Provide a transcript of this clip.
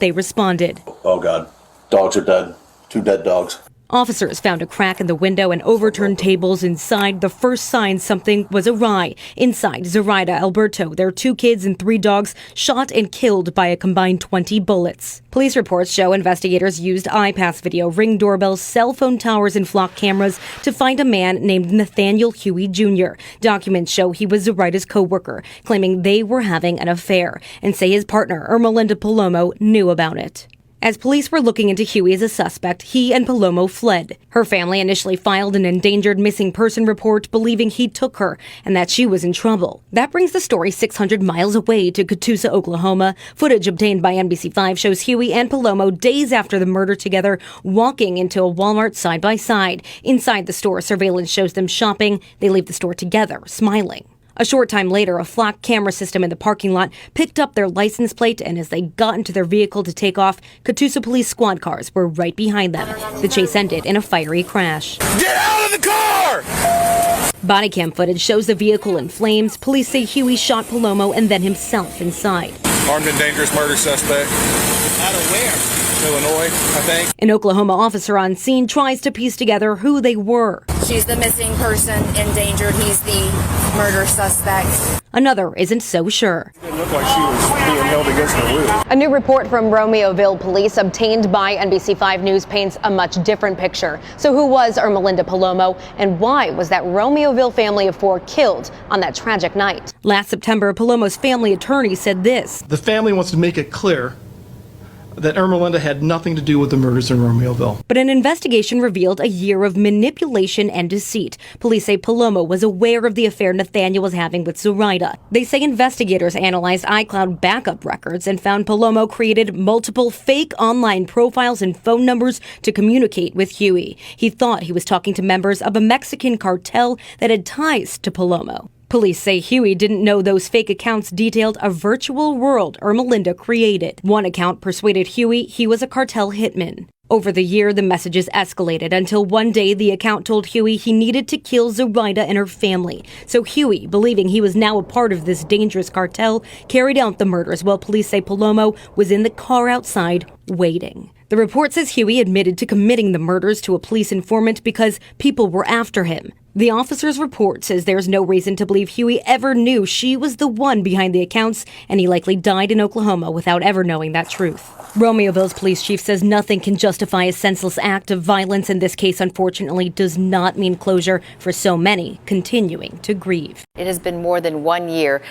They responded. Oh God, dogs are dead. 2 dead dogs. Officers found a crack in the window and overturned tables inside, the first sign something was awry. Inside, Zoraida, Alberto, their 2 kids and 3 dogs shot and killed by a combined 20 bullets. Police reports show investigators used iPass video, Ring doorbells, cell phone towers, and flock cameras to find a man named Nathaniel Huey Jr. Documents show he was Zoraida's co-worker, claiming they were having an affair, and say his partner, Ermelinda Palomo, knew about it. As police were looking into Huey as a suspect, he and Palomo fled. Her family initially filed an endangered missing person report, believing he took her and that she was in trouble. That brings the story 600 miles away to Catoosa, Oklahoma. Footage obtained by NBC5 shows Huey and Palomo days after the murder together, walking into a Walmart side by side. Inside the store, surveillance shows them shopping. They leave the store together, smiling. A short time later, a flock camera system in the parking lot picked up their license plate, and as they got into their vehicle to take off, Catoosa police squad cars were right behind them. The chase ended in a fiery crash. Get out of the car! Body cam footage shows the vehicle in flames. Police say Huey shot Palomo and then himself inside. Armed and dangerous murder suspect. Out of where? Illinois, I think. An Oklahoma officer on scene tries to piece together who they were. She's the missing person, endangered. He's the murder suspect. Another isn't so sure. It looked like she was being held against the will. A new report from Romeoville police obtained by NBC5 News paints a much different picture. So who was Ermelinda Palomo, and why was that Romeoville family of 4 killed on that tragic night? Last September, Palomo's family attorney said this. The family wants to make it clear that Ermelinda had nothing to do with the murders in Romeoville. But an investigation revealed a year of manipulation and deceit. Police say Palomo was aware of the affair Nathaniel was having with Zoraida. They say investigators analyzed iCloud backup records and found Palomo created multiple fake online profiles and phone numbers to communicate with Huey. He thought he was talking to members of a Mexican cartel that had ties to Palomo. Police say Huey didn't know those fake accounts detailed a virtual world Ermelinda created. One account persuaded Huey he was a cartel hitman. Over the year, the messages escalated until one day the account told Huey he needed to kill Zoraida and her family. So Huey, believing he was now a part of this dangerous cartel, carried out the murders while police say Palomo was in the car outside waiting. The report says Huey admitted to committing the murders to a police informant because people were after him. The officer's report says there's no reason to believe Huey ever knew she was the one behind the accounts, and he likely died in Oklahoma without ever knowing that truth. Romeoville's police chief says nothing can justify a senseless act of violence, and this case unfortunately does not mean closure for so many continuing to grieve. It has been more than 1 year